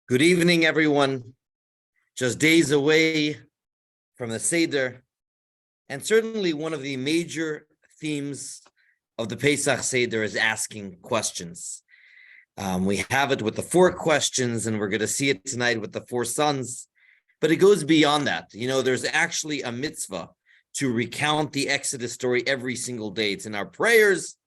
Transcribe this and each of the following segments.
Good evening, everyone. Just days away from the Seder, and certainly one of the major themes of the Pesach Seder is asking questions. We have it with the 4 questions, and we're going to see it tonight with the 4 sons, but it goes beyond that. There's actually a mitzvah to recount the Exodus story every single day. It's in our prayers,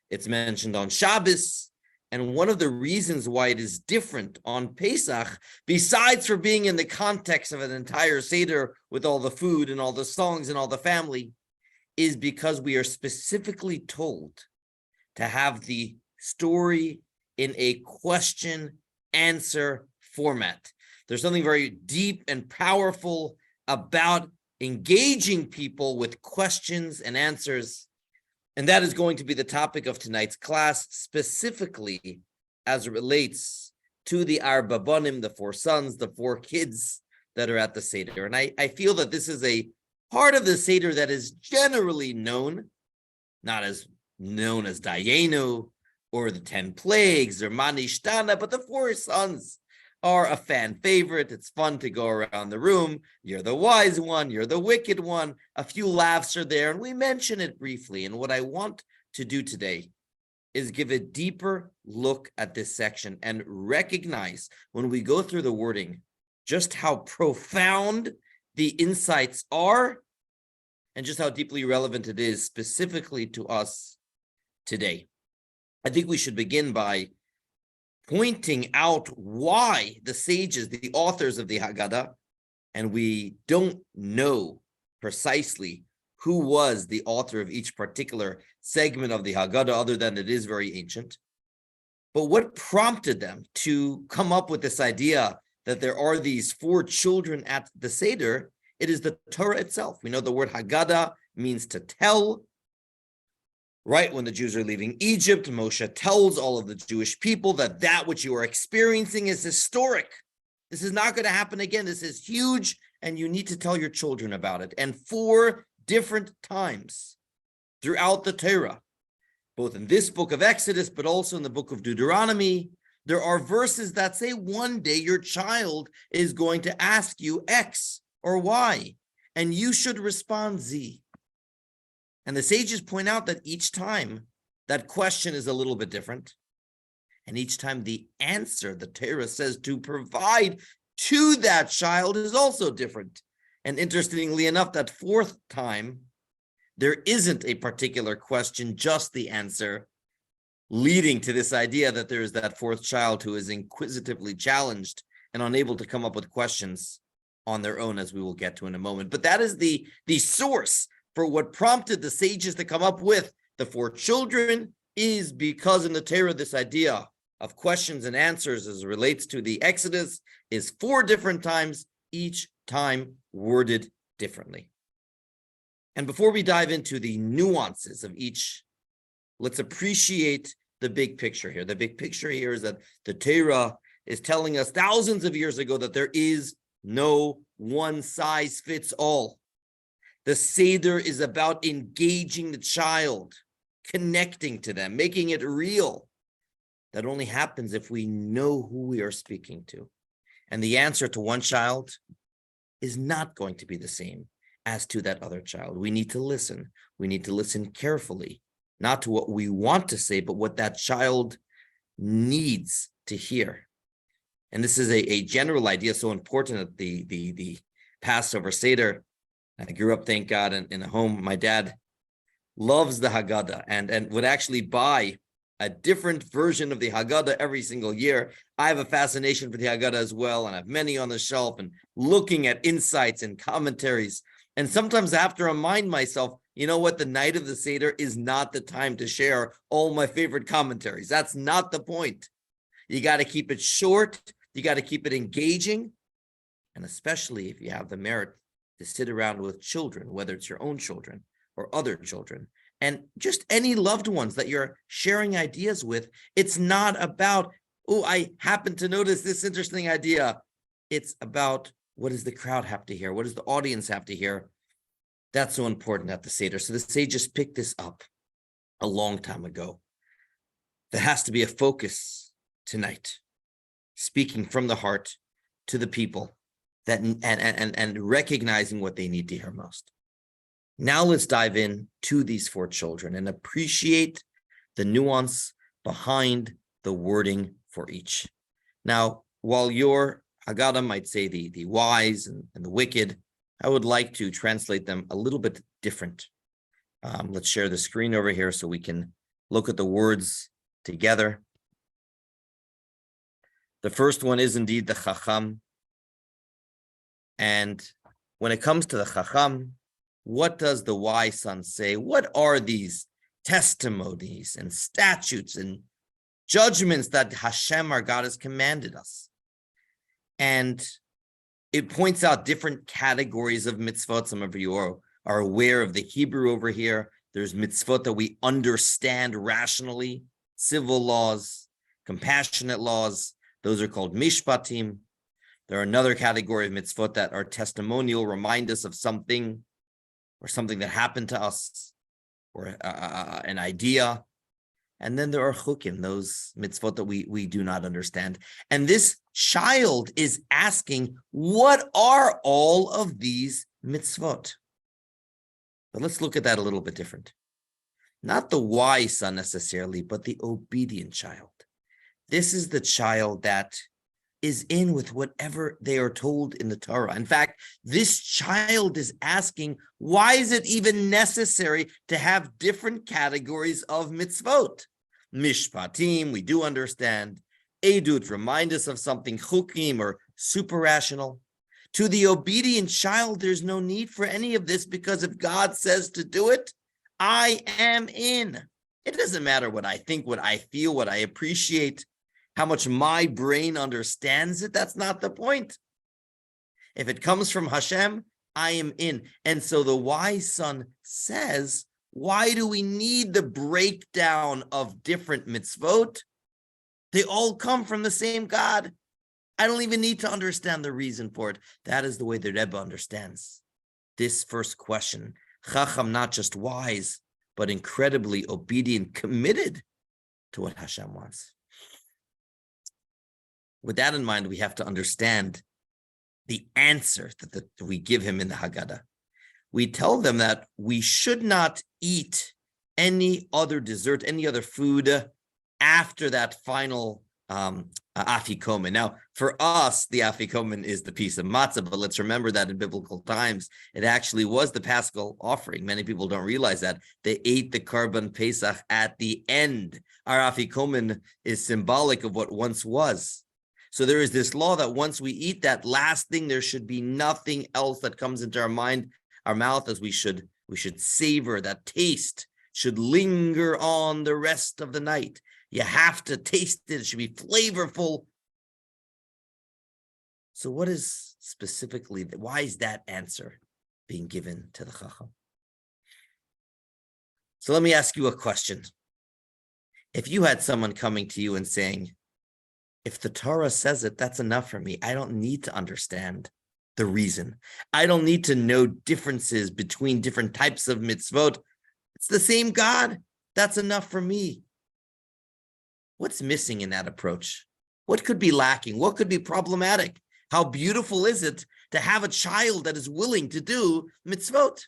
it's mentioned on Shabbos. And one of the reasons why it is different on Pesach, besides for being in the context of an entire Seder with all the food and all the songs and all the family, is because we are specifically told to have the story in a question-answer format. There's something very deep and powerful about engaging people with questions and answers. And that is going to be the topic of tonight's class, specifically as it relates to the Arba Banim, the 4 sons, the 4 kids that are at the Seder. And I feel that this is a part of the Seder that is generally known, not as known as Dayenu or the 10 plagues or Manishtana, but the 4 sons are a fan favorite. It's fun to go around the room. You're the wise one, you're the wicked one. A few laughs are there, and we mention it briefly. And what I want to do today is give a deeper look at this section and recognize, when we go through the wording, just how profound the insights are and just how deeply relevant it is specifically to us today. I think we should begin by pointing out why the sages, the authors of the Haggadah, and we don't know precisely who was the author of each particular segment of the Haggadah, other than it is very ancient. But what prompted them to come up with this idea that there are these 4 children at the Seder? It is the Torah itself. We know the word Haggadah means to tell. Right when the Jews are leaving Egypt, Moshe tells all of the Jewish people that which you are experiencing is historic. This is not going to happen again. This is huge, and you need to tell your children about it. And 4 different times throughout the Torah, both in this book of Exodus, but also in the book of Deuteronomy, there are verses that say one day your child is going to ask you X or Y, and you should respond Z. And the sages point out that each time that question is a little bit different. And each time the answer the Torah says to provide to that child is also different. And interestingly enough, that 4th time, there isn't a particular question, just the answer, leading to this idea that there is that 4th child who is inquisitively challenged and unable to come up with questions on their own, as we will get to in a moment. But that is the source for what prompted the sages to come up with the 4 children, is because in the Torah, this idea of questions and answers as it relates to the Exodus is 4 different times, each time worded differently. And before we dive into the nuances of each, let's appreciate the big picture here. The big picture here is that the Torah is telling us thousands of years ago that there is no one size fits all. The Seder is about engaging the child, connecting to them, making it real. That only happens if we know who we are speaking to. And the answer to one child is not going to be the same as to that other child. We need to listen. We need to listen carefully, not to what we want to say, but what that child needs to hear. And this is a general idea so important at the Passover Seder. I grew up, thank God, in a home. My dad loves the Haggadah and would actually buy a different version of the Haggadah every single year. I have a fascination for the Haggadah as well, and I have many on the shelf, and looking at insights and commentaries. And sometimes I have to remind myself, you know what? The night of the Seder is not the time to share all my favorite commentaries. That's not the point. You got to keep it short. You got to keep it engaging. And especially if you have the merit to sit around with children, whether it's your own children or other children, and just any loved ones that you're sharing ideas with. It's not about, oh, I happen to notice this interesting idea. It's about, what does the crowd have to hear? What does the audience have to hear? That's so important at the Seder. So the sages picked this up a long time ago. There has to be a focus tonight. speaking from the heart to the people that and recognizing what they need to hear most. Now let's dive in to these 4 children and appreciate the nuance behind the wording for each. Now, while your Haggadah might say the wise and the wicked, I would like to translate them a little bit different. Let's share the screen over here so we can look at the words together. The first one is indeed the Chacham. And when it comes to the Chacham, what does the wise son say? What are these testimonies and statutes and judgments that Hashem, our God, has commanded us? And it points out different categories of mitzvot. Some of you are aware of the Hebrew over here. There's mitzvot that we understand rationally, civil laws, compassionate laws. Those are called mishpatim. There are another category of mitzvot that are testimonial, remind us of something or something that happened to us or an idea. And then there are chukim, those mitzvot that we do not understand. And this child is asking, what are all of these mitzvot? But let's look at that a little bit different. Not the wise son necessarily, but the obedient child. This is the child that is in with whatever they are told in the Torah. In fact, this child is asking, why is it even necessary to have different categories of mitzvot? Mishpatim, we do understand. Edut, remind us of something. Chukim, or super rational. To the obedient child, there's no need for any of this, because if God says to do it, I am in. It doesn't matter what I think, what I feel, what I appreciate, how much my brain understands it. That's not the point. If it comes from Hashem, I am in. And so the wise son says, why do we need the breakdown of different mitzvot? They all come from the same God. I don't even need to understand the reason for it. That is the way the Rebbe understands this first question. Chacham, not just wise, but incredibly obedient, committed to what Hashem wants. With that in mind, we have to understand the answer that we give him in the Haggadah. We tell them that we should not eat any other dessert, any other food after that final afikomen. Now, for us, the afikomen is the piece of matzah, but let's remember that in biblical times, it actually was the Paschal offering. Many people don't realize that. They ate the Karban Pesach at the end. Our afikomen is symbolic of what once was. So there is this law that once we eat that last thing, there should be nothing else that comes into our mind, our mouth, as we should savor. That taste should linger on the rest of the night. You have to taste it. It should be flavorful. So what is specifically, why is that answer being given to the Chacham? So let me ask you a question. If you had someone coming to you and saying, if the Torah says it, that's enough for me. I don't need to understand the reason. I don't need to know differences between different types of mitzvot. It's the same God. That's enough for me. What's missing in that approach? What could be lacking? What could be problematic? How beautiful is it to have a child that is willing to do mitzvot?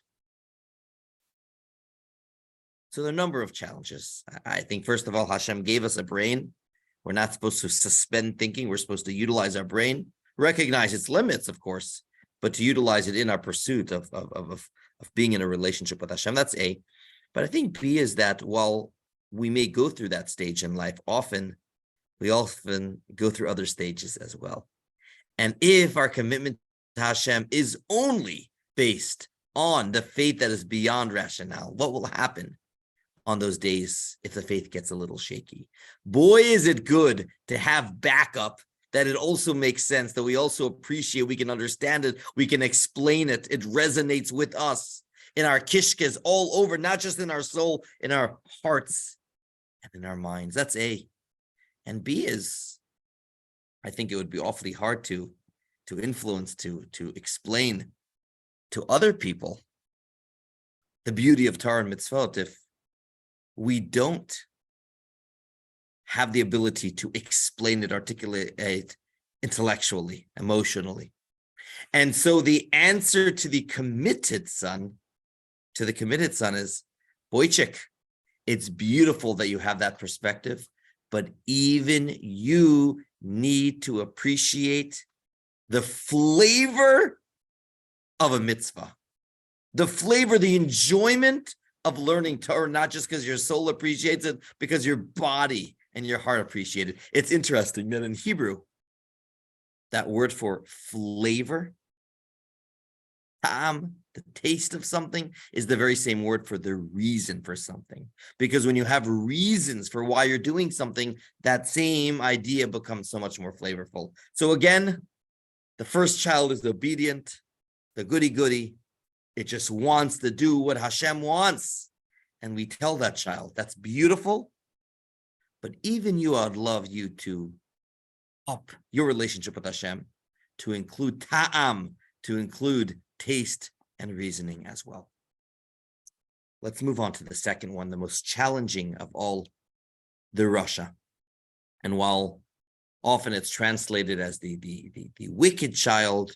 So there are a number of challenges. I think, first of all, Hashem gave us a brain. We're not supposed to suspend thinking. We're supposed to utilize our brain, recognize its limits, of course, but to utilize it in our pursuit of being in a relationship with Hashem. That's A. But I think B is that while we may go through that stage in life, we often go through other stages as well. And if our commitment to Hashem is only based on the faith that is beyond rationale, what will happen on those days if the faith gets a little shaky? Boy, is it good to have backup, that it also makes sense, that we also appreciate, we can understand it, we can explain it, it resonates with us in our kishkes all over, not just in our soul, in our hearts and in our minds. That's A. And B is, I think it would be awfully hard to influence, to explain to other people the beauty of Torah and mitzvot if we don't have the ability to explain it, articulate it intellectually, emotionally. And so the answer to the committed son, is, Boychik, it's beautiful that you have that perspective, but even you need to appreciate the flavor of a mitzvah, the flavor, the enjoyment of learning Torah, not just because your soul appreciates it, because your body and your heart appreciate it. It's interesting that in Hebrew, that word for flavor, ta'am, the taste of something, is the very same word for the reason for something. Because when you have reasons for why you're doing something, that same idea becomes so much more flavorful. So again, the first child is obedient, the goody-goody. It just wants to do what Hashem wants. And we tell that child, that's beautiful. But even you, I'd love you to up your relationship with Hashem to include ta'am, to include taste and reasoning as well. Let's move on to the second one, the most challenging of all, the Rasha. And while often it's translated as the wicked child,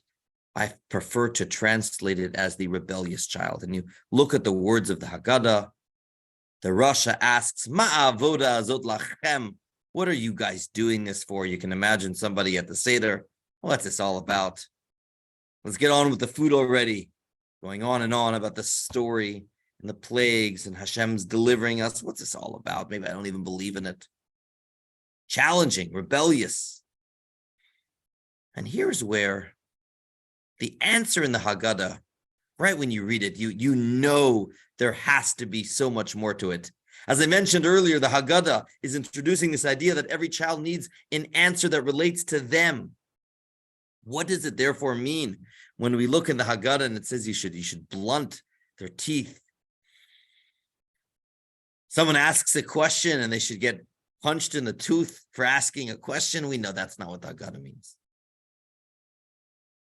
I prefer to translate it as the rebellious child. And you look at the words of the Haggadah, the Rasha asks, Ma'avoda zot lachem, what are you guys doing this for? You can imagine somebody at the Seder, what's this all about? Let's get on with the food already. Going on and on about the story and the plagues and Hashem's delivering us. What's this all about? Maybe I don't even believe in it. Challenging, rebellious. And here's where the answer in the Haggadah, right when you read it, you know there has to be so much more to it. As I mentioned earlier, the Haggadah is introducing this idea that every child needs an answer that relates to them. What does it therefore mean when we look in the Haggadah and it says you should blunt their teeth? Someone asks a question and they should get punched in the tooth for asking a question. We know that's not what the Haggadah means.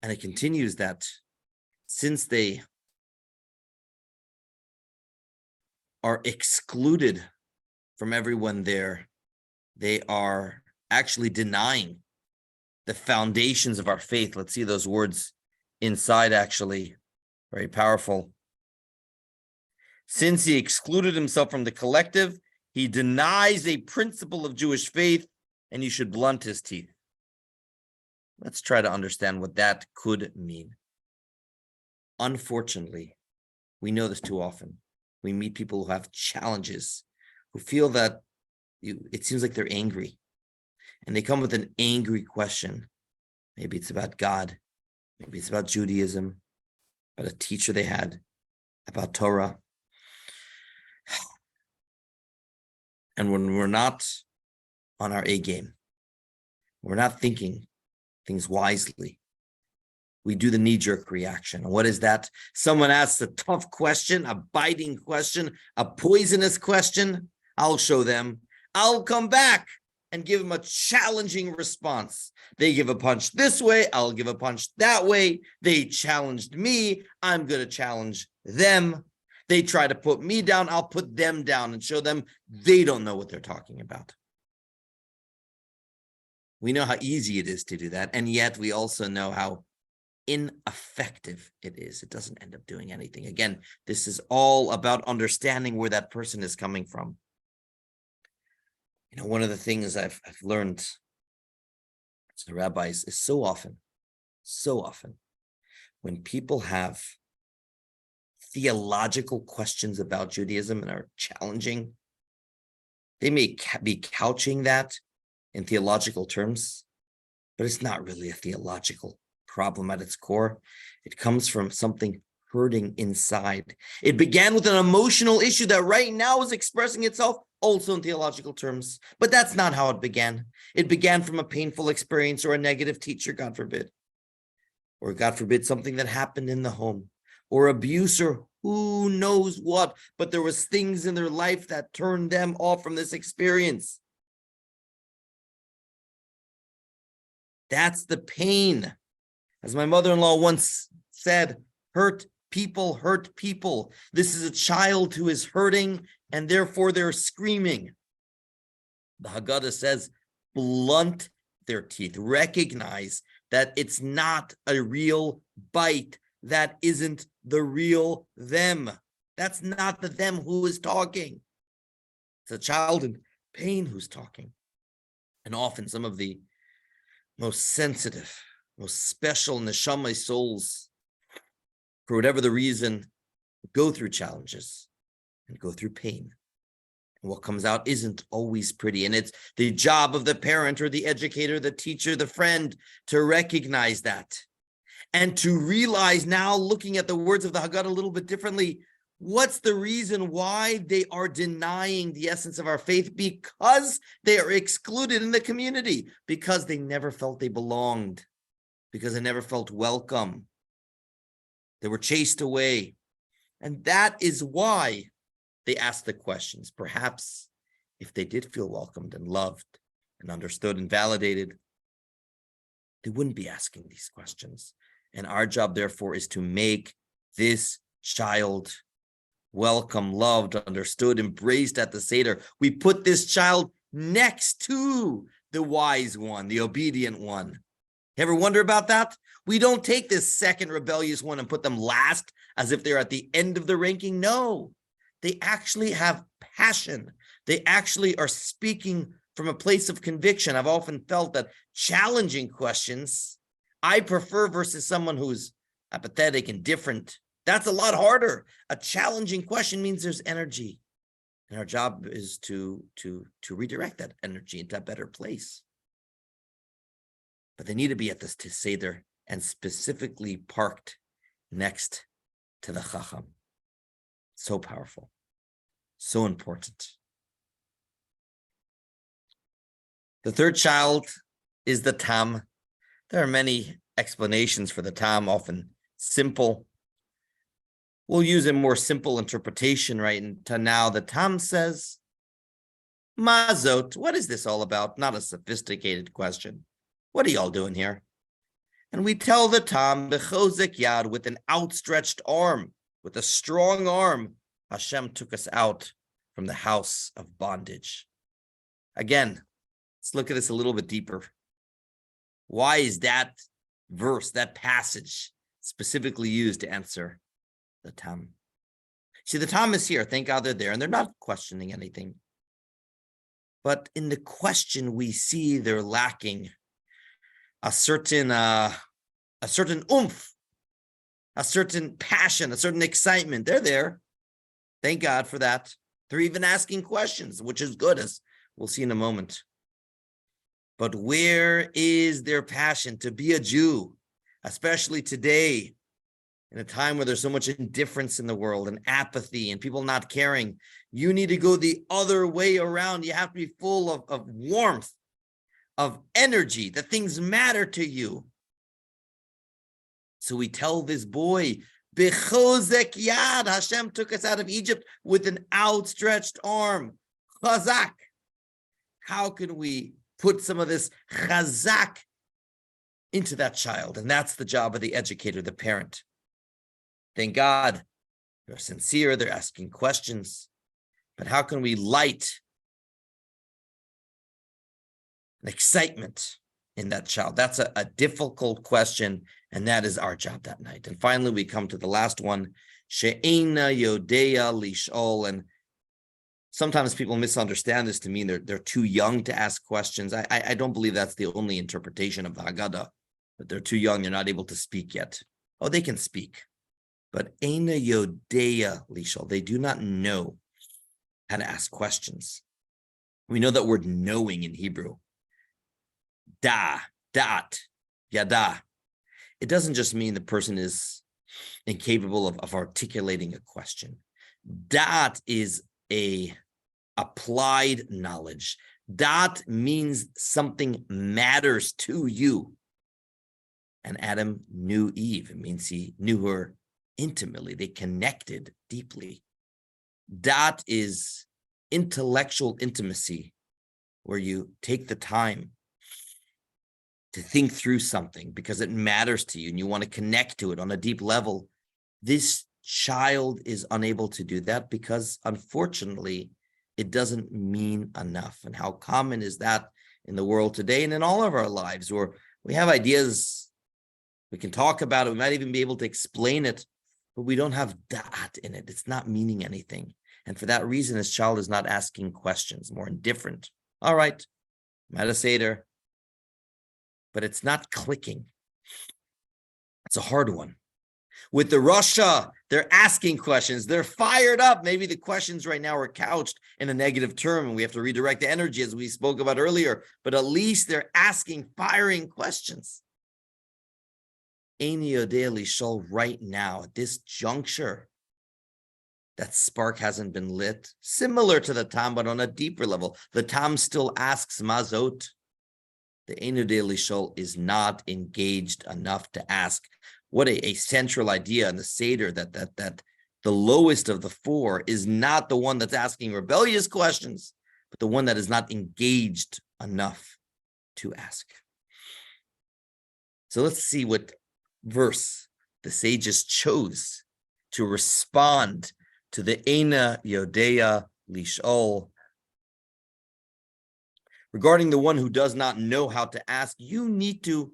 And it continues that since they are excluded from everyone there, they are actually denying the foundations of our faith. Let's see those words inside, actually. Very powerful. Since he excluded himself from the collective, he denies a principle of Jewish faith, and you should blunt his teeth. Let's try to understand what that could mean. Unfortunately, we know this too often. We meet people who have challenges, who feel that it seems like they're angry. And they come with an angry question. Maybe it's about God. Maybe it's about Judaism, about a teacher they had, about Torah. And when we're not on our A game, we're not thinking things wisely, we do the knee-jerk reaction. What is that? Someone asks a tough question, a biting question, a poisonous question. I'll show them. I'll come back and give them a challenging response. They give a punch this way, I'll give a punch that way. They challenged me, I'm going to challenge them. They try to put me down, I'll put them down and show them they don't know what they're talking about. We know how easy it is to do that, and yet we also know how ineffective it is. It doesn't end up doing anything. Again, this is all about understanding where that person is coming from. You know, one of the things I've learned as a rabbi is so often, when people have theological questions about Judaism and are challenging, they may be couching that in theological terms, but it's not really a theological problem at its core. It comes from something hurting inside. It began with an emotional issue that right now is expressing itself also in theological terms, but that's not how it began. It began from a painful experience or a negative teacher, God forbid, or God forbid, something that happened in the home, or abuse, or who knows what, but there was things in their life that turned them off from this experience. That's the pain. As my mother-in-law once said, hurt people hurt people. This is a child who is hurting, and therefore they're screaming. The Haggadah says, blunt their teeth, recognize that it's not a real bite. That isn't the real them. That's not the them who is talking. It's a child in pain who's talking. And often some of the most sensitive, most special neshama souls, for whatever the reason, go through challenges and go through pain. And what comes out isn't always pretty. And it's the job of the parent or the educator, the teacher, the friend to recognize that and to realize now, looking at the words of the Haggadah a little bit differently, what's the reason why they are denying the essence of our faith? Because they are excluded in the community, because they never felt they belonged, because they never felt welcome. They were chased away. And that is why they ask the questions. Perhaps if they did feel welcomed and loved and understood and validated, they wouldn't be asking these questions. And our job, therefore, is to make this child welcome, loved, understood, embraced at the Seder. We put this child next to the wise one, the obedient one. You ever wonder about that? We don't take this second rebellious one and put them last as if they're at the end of the ranking. No, they actually have passion. They actually are speaking from a place of conviction. I've often felt that challenging questions I prefer versus someone who's apathetic, indifferent. That's a lot harder. A challenging question means there's energy. And our job is to redirect that energy into a better place. But they need to be at this Seder and specifically parked next to the Chacham. So powerful. So important. The third child is the Tam. There are many explanations for the Tam, often simple. We'll use a more simple interpretation right to now. The Tam says, Mazot, what is this all about? Not a sophisticated question. What are y'all doing here? And we tell the Tam, Bechozek Yad, with an outstretched arm, with a strong arm, Hashem took us out from the house of bondage. Again, let's look at this a little bit deeper. Why is that verse, that passage, specifically used to answer the Tam? See, the Tam is here. Thank God they're there, and they're not questioning anything. But in the question, we see they're lacking a certain oomph, a certain passion, a certain excitement. They're there. Thank God for that. They're even asking questions, which is good, as we'll see in a moment. But where is their passion to be a Jew, especially today, in a time where there's so much indifference in the world and apathy and people not caring? You need to go the other way around. You have to be full of warmth, of energy, that things matter to you. So we tell this boy, Bechozek Yad, Hashem took us out of Egypt with an outstretched arm. Chazak. How can we put some of this chazak into that child? And that's the job of the educator, the parent. Thank God they're sincere, they're asking questions. But how can we light an excitement in that child? That's a difficult question, and that is our job that night. And finally, we come to the last one, She'ena Yodea Lish'ol. And sometimes people misunderstand this to mean they're too young to ask questions. I don't believe that's the only interpretation of the Haggadah, that they're too young, they're not able to speak yet. Oh, they can speak. But Eina Yodea Lish'ol, they do not know how to ask questions. We know that word knowing in Hebrew. Da, dat, yada. It doesn't just mean the person is incapable of articulating a question. Dat is a applied knowledge. Dat means something matters to you. And Adam knew Eve. It means he knew her intimately. They connected deeply. Dat is intellectual intimacy, where you take the time to think through something because it matters to you and you want to connect to it on a deep level. This child is unable to do that because, unfortunately, it doesn't mean enough. And how common is that in the world today and in all of our lives, where we have ideas, we can talk about it, we might even be able to explain it, but we don't have da'at in it. It's not meaning anything. And for that reason, his child is not asking questions, more indifferent. All right, I'm at a Seder, but it's not clicking. It's a hard one. With the Rasha, they're asking questions. They're fired up. Maybe the questions right now are couched in a negative term, and we have to redirect the energy as we spoke about earlier. But at least they're asking, firing questions. Eini Yodea Lishol right now, at this juncture, that spark hasn't been lit. Similar to the Tam, but on a deeper level. The Tam still asks Mazot. The Eini Yodea Lishol is not engaged enough to ask. What a central idea in the Seder, that the lowest of the four is not the one that's asking rebellious questions, but the one that is not engaged enough to ask. So let's see what verse the sages chose to respond to the Eini Yodea Lishol. Regarding the one who does not know how to ask, you need to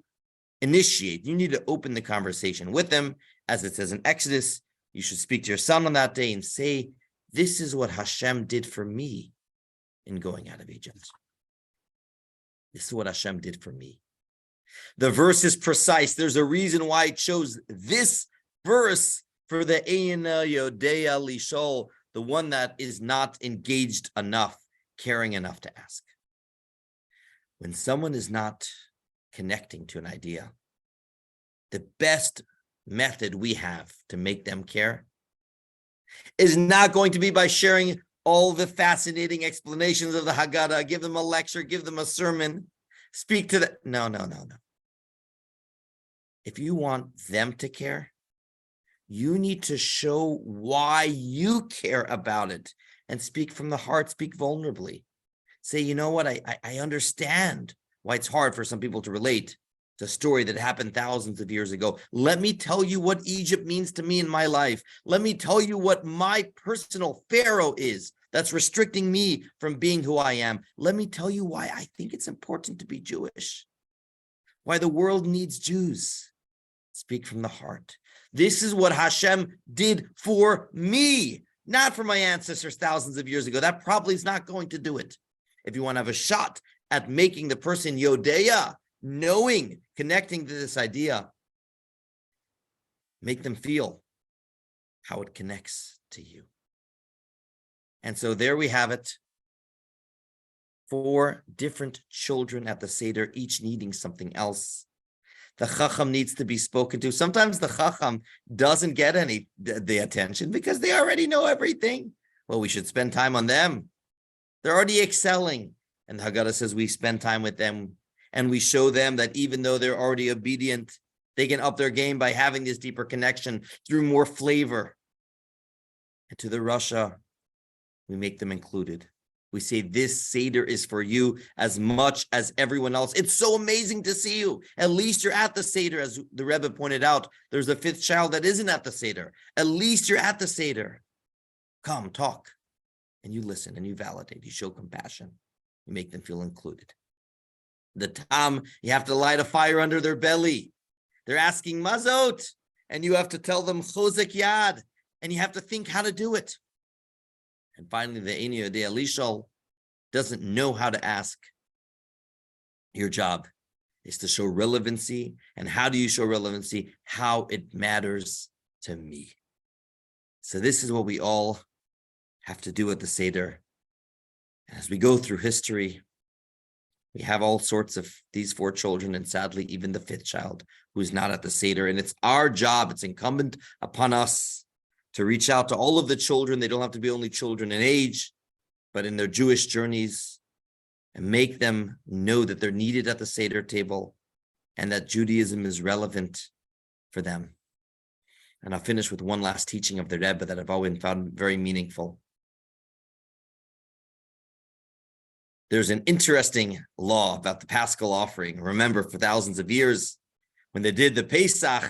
initiate. You need to open the conversation with them. As it says in Exodus, you should speak to your son on that day and say, this is what Hashem did for me in going out of Egypt. This is what Hashem did for me. The verse is precise. There's a reason why it chose this verse for the Eini Yodea Lishol, the one that is not engaged enough, caring enough to ask. When someone is not connecting to an idea, the best method we have to make them care is not going to be by sharing all the fascinating explanations of the Haggadah, give them a lecture, give them a sermon, speak to them. No. If you want them to care, you need to show why you care about it and speak from the heart, speak vulnerably. Say, you know what, I understand why it's hard for some people to relate to a story that happened thousands of years ago. Let me tell you what Egypt means to me in my life. Let me tell you what my personal Pharaoh is that's restricting me from being who I am. Let me tell you why I think it's important to be Jewish, why the world needs Jews. Speak from the heart. This is what Hashem did for me, not for my ancestors thousands of years ago. That probably is not going to do it. If you want to have a shot at making the person Yodea, knowing, connecting to this idea, make them feel how it connects to you. And so there we have it. 4 different children at the Seder, each needing something else. The Chacham needs to be spoken to. Sometimes the Chacham doesn't get the attention because they already know everything. Well, we should spend time on them. They're already excelling. And the Haggadah says we spend time with them and we show them that even though they're already obedient, they can up their game by having this deeper connection through more flavor. And to the Rasha, we make them included. We say this Seder is for you as much as everyone else. It's so amazing to see you. At least you're at the Seder, as the Rebbe pointed out. There's a 5th child that isn't at the Seder. At least you're at the Seder. Come, talk. And you listen and you validate. You show compassion. You make them feel included. The Tam, you have to light a fire under their belly. They're asking Mazot, and you have to tell them Chozek Yad, and you have to think how to do it. And finally, the Eini Yodea Lishol doesn't know how to ask. Your job is to show relevancy. And how do you show relevancy? How it matters to me. So this is what we all have to do at the Seder. And as we go through history, we have all sorts of these 4 children, and sadly, even the 5th child who's not at the Seder. And it's our job, it's incumbent upon us to reach out to all of the children. They don't have to be only children in age, but in their Jewish journeys, and make them know that they're needed at the Seder table and that Judaism is relevant for them. And I'll finish with one last teaching of the Rebbe that I've always found very meaningful. There's an interesting law about the Paschal offering. Remember, for thousands of years, when they did the Pesach,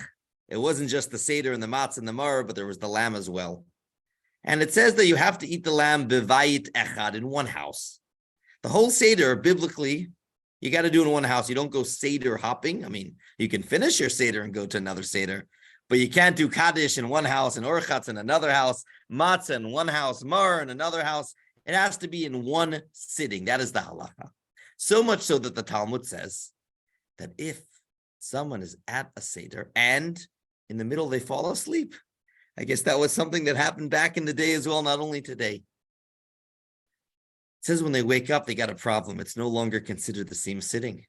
it wasn't just the Seder and the Matzah and the Mar, but there was the lamb as well. And it says that you have to eat the lamb bevayit echad, in one house. The whole Seder, biblically, you got to do in one house. You don't go Seder hopping. I mean, you can finish your Seder and go to another Seder, but you can't do Kaddish in one house and Orchatz in another house, Matzah in one house, Mar in another house. It has to be in one sitting. That is the halacha. So much so that the Talmud says that if someone is at a Seder and in the middle they fall asleep, I guess that was something that happened back in the day as well, not only today. It says when they wake up, they got a problem. It's no longer considered the same sitting.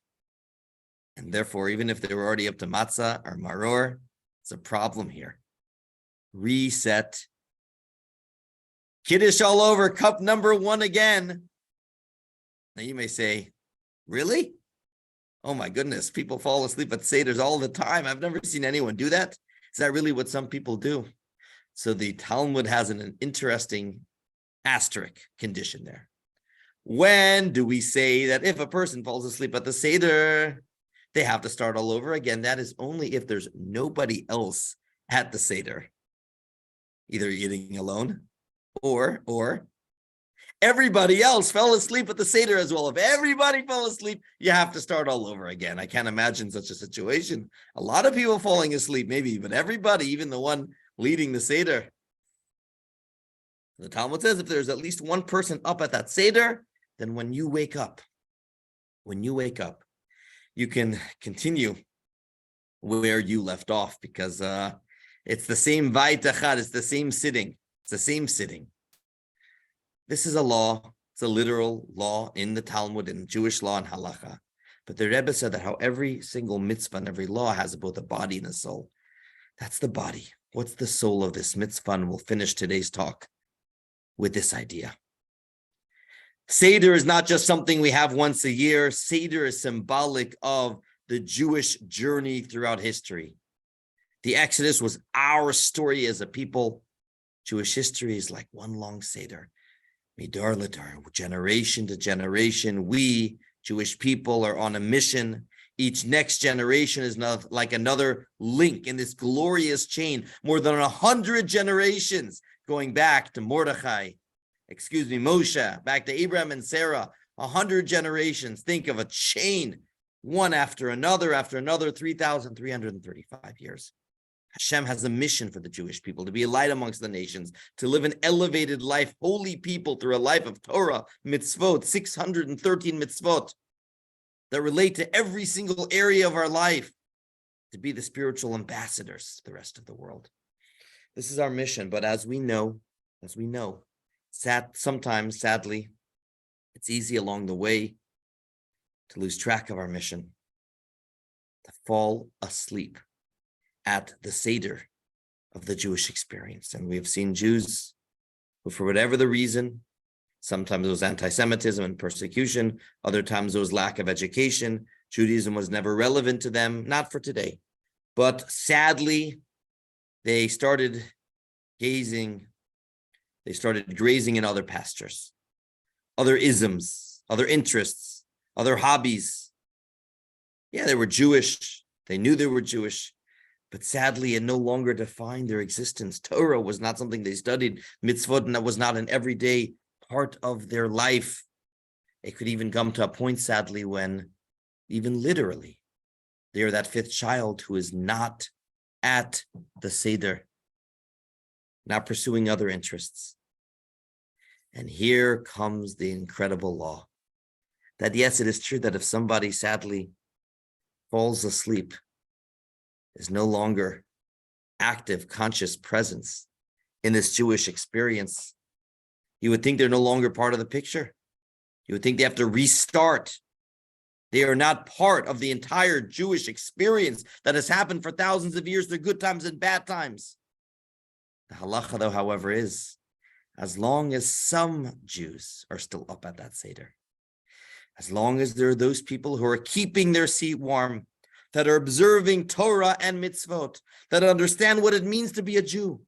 And therefore, even if they were already up to matzah or maror, it's a problem here. Reset. Kiddush all over, cup number 1 again. Now you may say, really? Oh my goodness, people fall asleep at Seders all the time. I've never seen anyone do that. Is that really what some people do? So the Talmud has an interesting asterisk condition there. When do we say that if a person falls asleep at the Seder, they have to start all over again? That is only if there's nobody else at the Seder, either eating alone or everybody else fell asleep at the Seder as well. If everybody fell asleep, you have to start all over again. I can't imagine such a situation. A lot of people falling asleep, maybe, but everybody, even the one leading the Seder. The Talmud says if there's at least one person up at that Seder, then when you wake up, you can continue where you left off, because it's the same Vayit Echad, it's the same sitting. It's the same sitting. This is a law. It's a literal law in the Talmud, in Jewish law and halacha. But the Rebbe said that how every single mitzvah and every law has both a body and a soul. That's the body. What's the soul of this mitzvah? And we'll finish today's talk with this idea. Seder is not just something we have once a year. Seder is symbolic of the Jewish journey throughout history. The Exodus was our story as a people. Jewish history is like one long Seder. Midar Ladar, generation to generation, we, Jewish people, are on a mission. Each next generation is not like another link in this glorious chain. More than 100 generations going back to Mordechai, Moshe, back to Abraham and Sarah, 100 generations. Think of a chain, one after another, 3,335 years. Hashem has a mission for the Jewish people, to be a light amongst the nations, to live an elevated life, holy people through a life of Torah, mitzvot, 613 mitzvot that relate to every single area of our life, to be the spiritual ambassadors to the rest of the world. This is our mission, but as we know, sometimes, sadly, it's easy along the way to lose track of our mission, to fall asleep at the Seder of the Jewish experience. And we've seen Jews who, for whatever the reason, sometimes it was anti-Semitism and persecution, other times it was lack of education. Judaism was never relevant to them, not for today. But sadly, they started grazing in other pastures, other isms, other interests, other hobbies. Yeah, they were Jewish. They knew they were Jewish. But sadly, it no longer defined their existence. Torah was not something they studied. Mitzvot was not an everyday part of their life. It could even come to a point, sadly, when even literally, they are that fifth child who is not at the Seder, not pursuing other interests. And here comes the incredible law that, yes, it is true that if somebody sadly falls asleep, is no longer active, conscious presence in this Jewish experience, you would think they're no longer part of the picture. You would think they have to restart. They are not part of the entire Jewish experience that has happened for thousands of years, through good times and bad times. The halacha, though, however, is as long as some Jews are still up at that Seder, as long as there are those people who are keeping their seat warm, that are observing Torah and mitzvot, that understand what it means to be a Jew,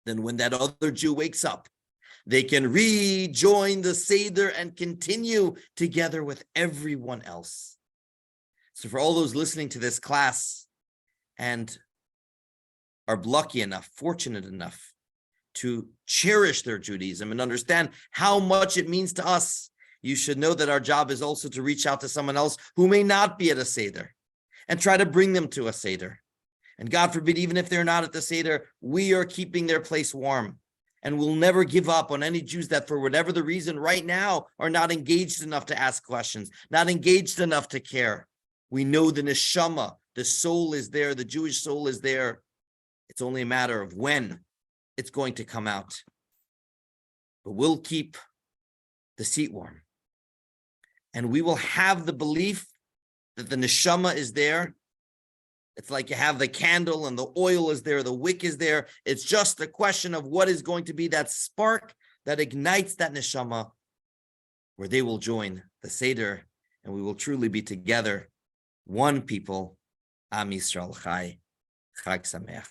then when that other Jew wakes up, they can rejoin the Seder and continue together with everyone else. So for all those listening to this class and are lucky enough, fortunate enough to cherish their Judaism and understand how much it means to us, you should know that our job is also to reach out to someone else who may not be at a Seder and try to bring them to a Seder. And God forbid, even if they're not at the Seder, we are keeping their place warm. And we'll never give up on any Jews that, for whatever the reason, right now are not engaged enough to ask questions, not engaged enough to care. We know the neshama, the soul is there, the Jewish soul is there. It's only a matter of when it's going to come out. But we'll keep the seat warm. And we will have the belief that the neshama is there. It's like you have the candle and the oil is there, the wick is there. It's just a question of what is going to be that spark that ignites that neshama, where they will join the Seder and we will truly be together, one people, Am Yisrael Chai, Chag Sameach.